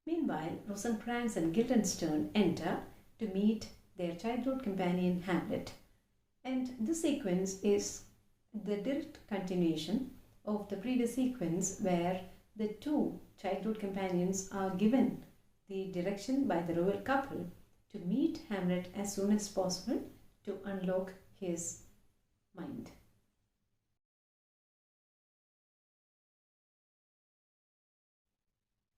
Meanwhile, Rosencrantz and Guildenstern enter to meet their childhood companion Hamlet. And this sequence is the direct continuation of the previous sequence where the two childhood companions are given the direction by the royal couple to meet Hamlet as soon as possible to unlock his mind.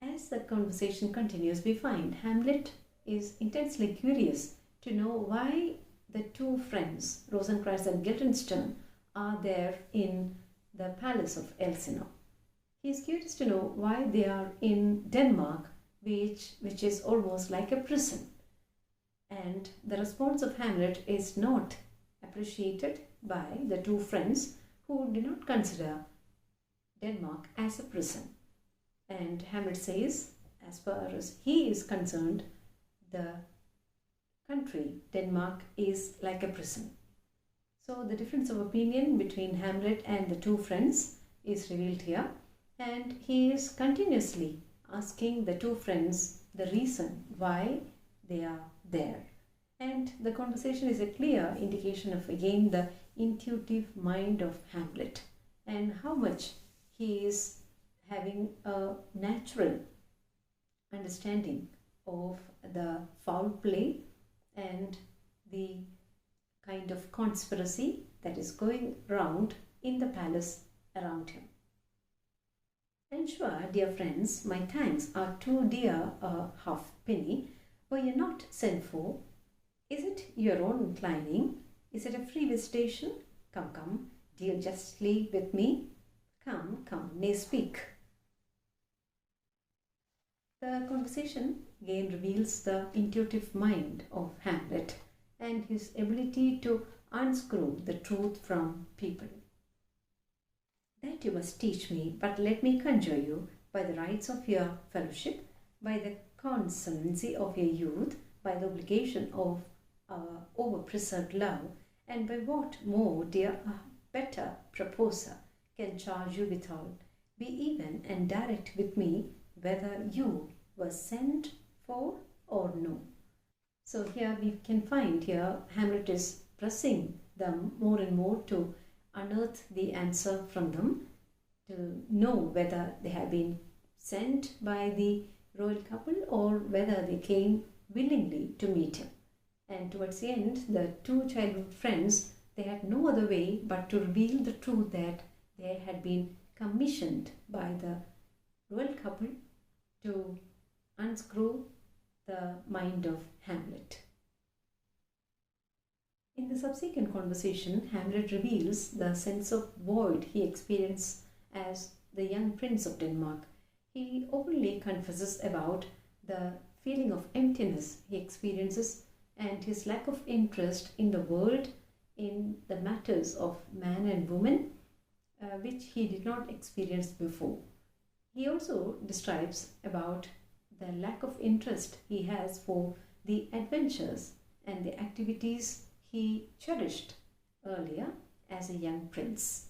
As the conversation continues, we find Hamlet is intensely curious to know why the two friends, Rosencrantz and Guildenstern, are there in the palace of Elsinore. He is curious to know why they are in Denmark, which is almost like a prison. And the response of Hamlet is not appreciated by the two friends who do not consider Denmark as a prison. And Hamlet says, as far as he is concerned, the country, Denmark, is like a prison. So the difference of opinion between Hamlet and the two friends is revealed here, and he is continuously asking the two friends the reason why they are there. And the conversation is a clear indication of, again, the intuitive mind of Hamlet and how much he is having a natural understanding of the foul play and the kind of conspiracy that is going round in the palace around him. And sure, dear friends, my thanks are too dear a halfpenny. Were you not sent for? Is it your own inclining? Is it a free visitation? Come, come, deal justly with me. Come, come, nay, speak. The conversation again reveals the intuitive mind of Hamlet and his ability to unscrew the truth from people. That you must teach me, but let me conjure you, by the rights of your fellowship, by the constancy of your youth, by the obligation of our over-preserved love, and by what more, dear, a better proposer can charge you withal, be even and direct with me whether you were sent for or no. So here we can find here Hamlet is pressing them more and more to unearth the answer from them, to know whether they have been sent by the royal couple or whether they came willingly to meet him. And towards the end, the two childhood friends, they had no other way but to reveal the truth that they had been commissioned by the royal couple to unscrew the mind of Hamlet. In the subsequent conversation, Hamlet reveals the sense of void he experienced as the young prince of Denmark. He openly confesses about the feeling of emptiness he experiences and his lack of interest in the world, in the matters of man and woman, which he did not experience before. He also describes about the lack of interest he has for the adventures and the activities he cherished earlier as a young prince.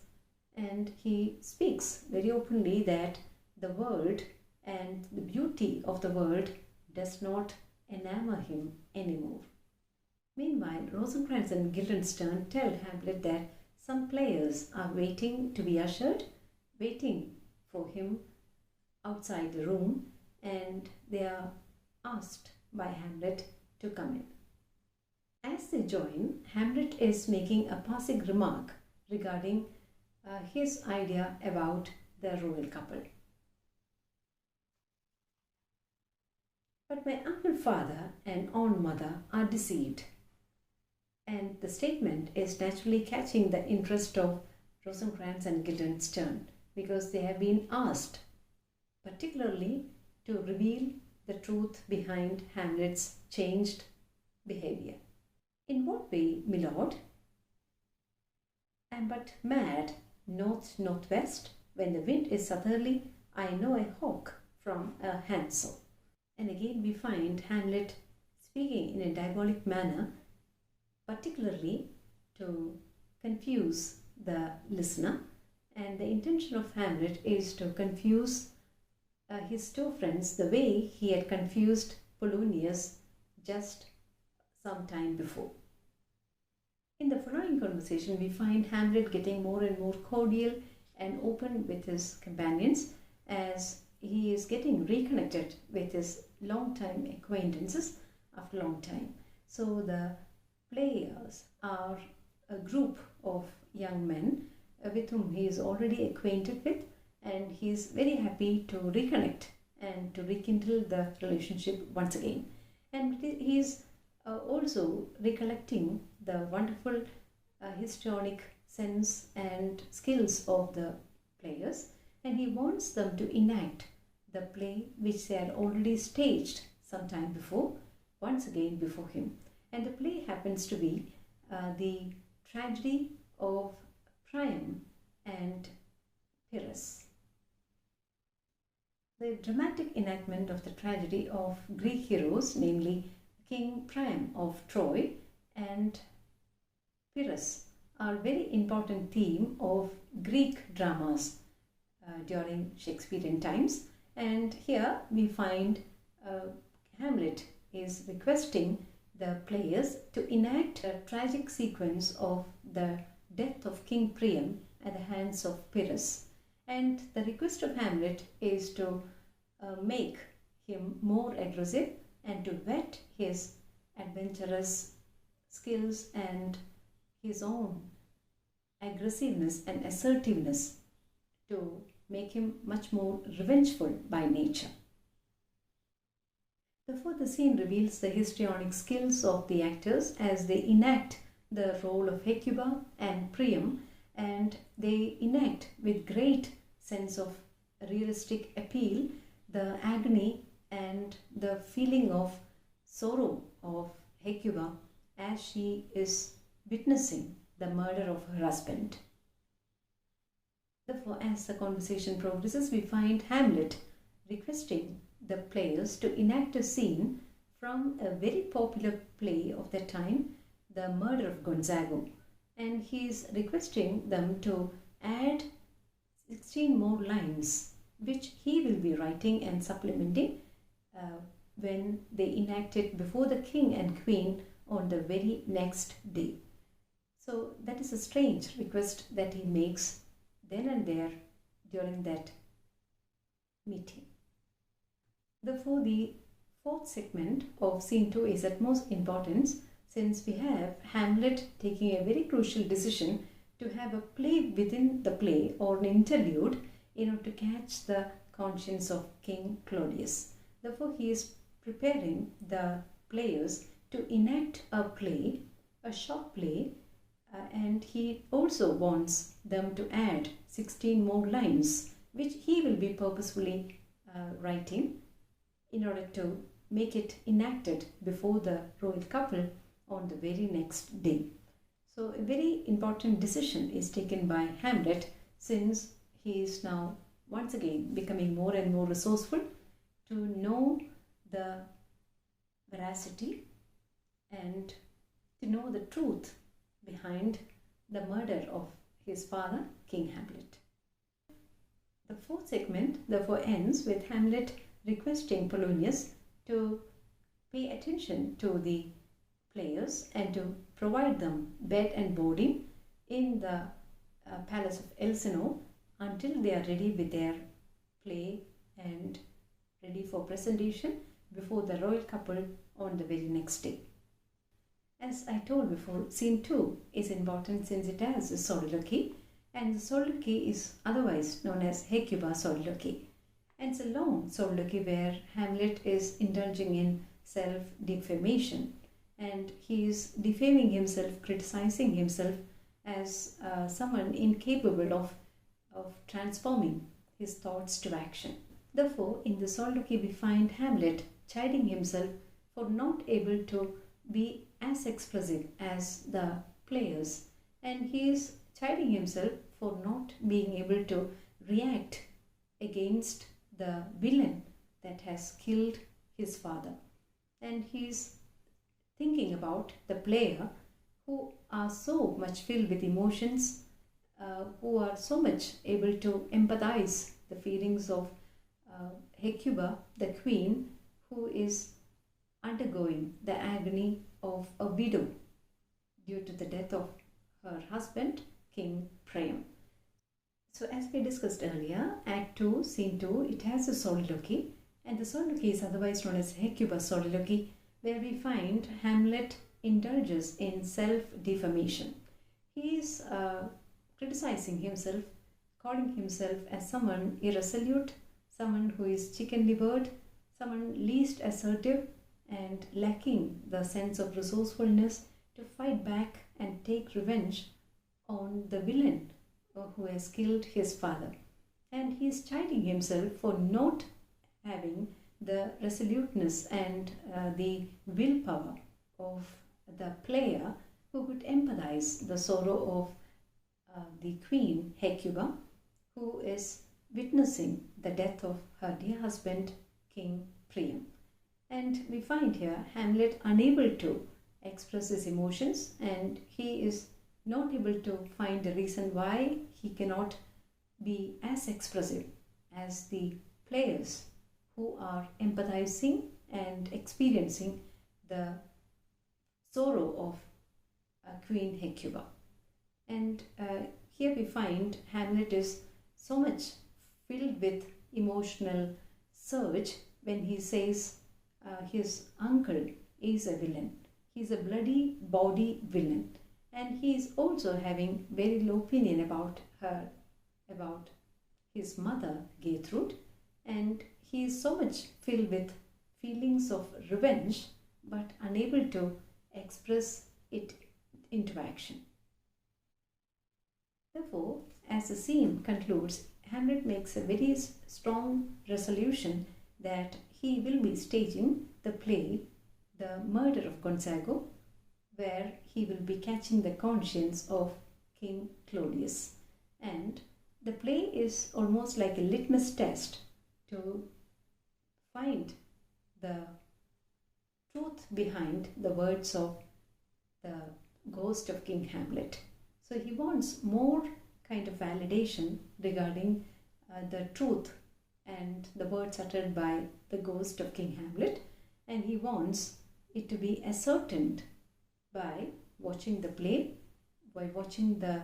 And he speaks very openly that the world and the beauty of the world does not enamor him anymore. Meanwhile, Rosencrantz and Guildenstern tell Hamlet that some players are waiting to be ushered, waiting for him outside the room, and they are asked by Hamlet to come in. As they join, Hamlet is making a passing remark regarding his idea about the royal couple. But my uncle father and aunt mother are deceived. And the statement is naturally catching the interest of Rosencrantz and Guildenstern because they have been asked particularly to reveal the truth behind Hamlet's changed behavior. In what way, my lord? Am but mad, north-northwest. When the wind is southerly, I know a hawk from a hansel. And again we find Hamlet speaking in a diabolic manner, particularly to confuse the listener. And the intention of Hamlet is to confuse his two friends the way he had confused Polonius just some time before. In the following conversation, we find Hamlet getting more and more cordial and open with his companions as he is getting reconnected with his long-time acquaintances after a long time. So the players are a group of young men with whom he is already acquainted with, and he is very happy to reconnect and to rekindle the relationship once again. And he is also recollecting the wonderful histrionic sense and skills of the players, and he wants them to enact the play which they had already staged some time before, once again before him. And the play happens to be the tragedy of Priam and Pyrrhus. The dramatic enactment of the tragedy of Greek heroes, namely King Priam of Troy and Pyrrhus, are very important theme of Greek dramas during Shakespearean times. And here we find Hamlet is requesting the players to enact a tragic sequence of the death of King Priam at the hands of Pyrrhus. And the request of Hamlet is to make him more aggressive and to whet his adventurous skills and his own aggressiveness and assertiveness, to make him much more revengeful by nature. Therefore, the scene reveals the histrionic skills of the actors as they enact the role of Hecuba and Priam, and they enact with great sense of realistic appeal the agony and the feeling of sorrow of Hecuba as she is witnessing the murder of her husband. Therefore, as the conversation progresses, we find Hamlet requesting the players to enact a scene from a very popular play of that time, The Murder of Gonzago. And he is requesting them to add 16 more lines which he will be writing and supplementing when they enact it before the king and queen on the very next day. So that is a strange request that he makes then and there during that meeting. Therefore, the fourth segment of scene 2 is at most importance, since we have Hamlet taking a very crucial decision to have a play within the play, or an interlude, in order to catch the conscience of King Claudius. Therefore, he is preparing the players to enact a play, a short play, and he also wants them to add 16 more lines, which he will be purposefully writing in order to make it enacted before the royal couple on the very next day. So a very important decision is taken by Hamlet, since he is now once again becoming more and more resourceful to know the veracity and to know the truth behind the murder of his father, King Hamlet. The fourth segment therefore ends with Hamlet requesting Polonius to pay attention to the players and to provide them bed and boarding in the palace of Elsinore until they are ready with their play and ready for presentation before the royal couple on the very next day. As I told before, scene 2 is important since it has a soliloquy, and the soliloquy is otherwise known as Hecuba soliloquy. And it's a long soliloquy where Hamlet is indulging in self-defamation, and he is defaming himself, criticizing himself as someone incapable of transforming his thoughts to action. Therefore, in the soliloquy we find Hamlet chiding himself for not able to be as expressive as the players, and he is chiding himself for not being able to react against the villain that has killed his father. And he is thinking about the player who are so much filled with emotions, who are so much able to empathize the feelings of Hecuba, the queen, who is undergoing the agony of a widow due to the death of her husband, King Priam. So as we discussed earlier, Act 2, Scene 2, it has a soliloquy, and the soliloquy is otherwise known as Hecuba's soliloquy, where we find Hamlet indulges in self-defamation. He is criticizing himself, calling himself as someone irresolute, someone who is chicken-livered, someone least assertive and lacking the sense of resourcefulness to fight back and take revenge on the villain who has killed his father. And he is chiding himself for not having the resoluteness and the willpower of the player who could empathize the sorrow of the queen Hecuba, who is witnessing the death of her dear husband, King Priam. And we find here Hamlet unable to express his emotions, and he is not able to find a reason why he cannot be as expressive as the players who are empathizing and experiencing the sorrow of Queen Hecuba. And here we find Hamlet is so much filled with emotional surge when he says his uncle is a villain. He's a bloody bawdy villain, and he is also having very low opinion about his mother Gertrude, and he is so much filled with feelings of revenge but unable to express it into action. Therefore, as the scene concludes, Hamlet makes a very strong resolution that he will be staging the play The Murder of Gonzago, where he will be catching the conscience of King Claudius. And the play is almost like a litmus test to find the truth behind the words of the ghost of King Hamlet. So he wants more kind of validation regarding the truth and the words uttered by the ghost of King Hamlet, and he wants it to be ascertained by watching the play, by watching the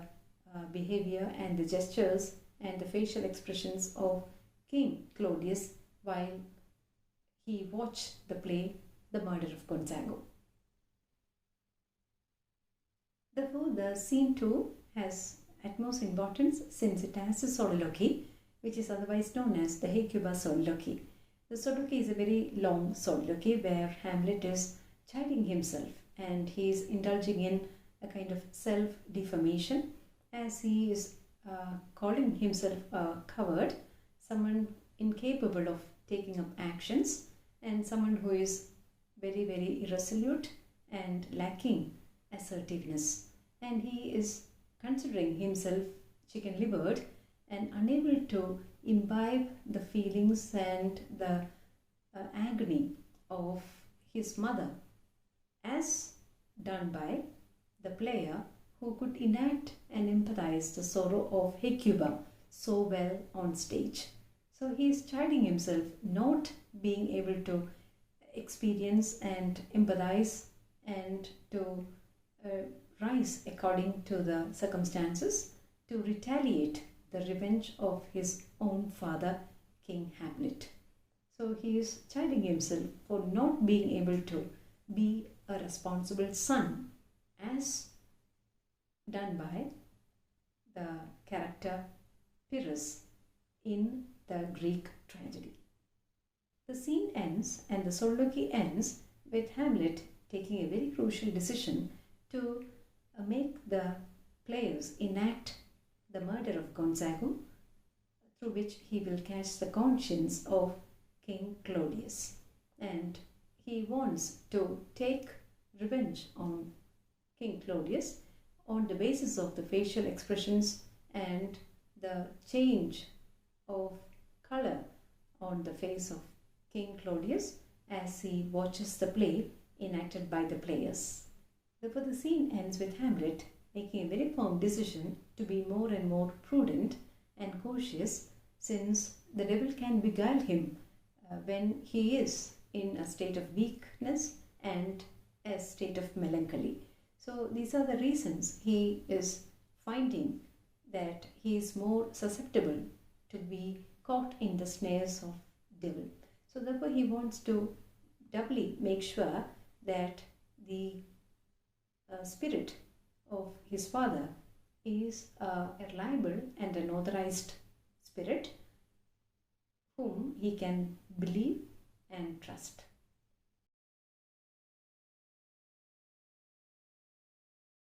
behavior and the gestures and the facial expressions of King Claudius while he watched the play The Murder of Gonzago. Therefore, the scene 2 has utmost importance since it has a soliloquy, which is otherwise known as the Hecuba soliloquy. The soliloquy is a very long soliloquy where Hamlet is chiding himself and he is indulging in a kind of self-defamation as he is calling himself a coward, someone incapable of taking up actions, and someone who is very, very irresolute and lacking assertiveness. And he is considering himself chicken-livered and unable to imbibe the feelings and the agony of his mother as done by the player who could enact and empathize the sorrow of Hecuba so well on stage. So he is chiding himself not being able to experience and empathize and to rise according to the circumstances to retaliate the revenge of his own father, King Hamlet. So he is chiding himself for not being able to be a responsible son as done by the character Pyrrhus in the Greek tragedy. The scene ends and the soliloquy ends with Hamlet taking a very crucial decision to make the players enact the murder of Gonzago, through which he will catch the conscience of King Claudius. And he wants to take revenge on King Claudius on the basis of the facial expressions and the change of color on the face of King Claudius as he watches the play enacted by the players. Therefore, the scene ends with Hamlet making a very firm decision to be more and more prudent and cautious, since the devil can beguile him when he is in a state of weakness and a state of melancholy. So these are the reasons he is finding that he is more susceptible to be caught in the snares of devil. So therefore he wants to doubly make sure that the spirit of his father is a reliable and an authorized spirit whom he can believe and trust.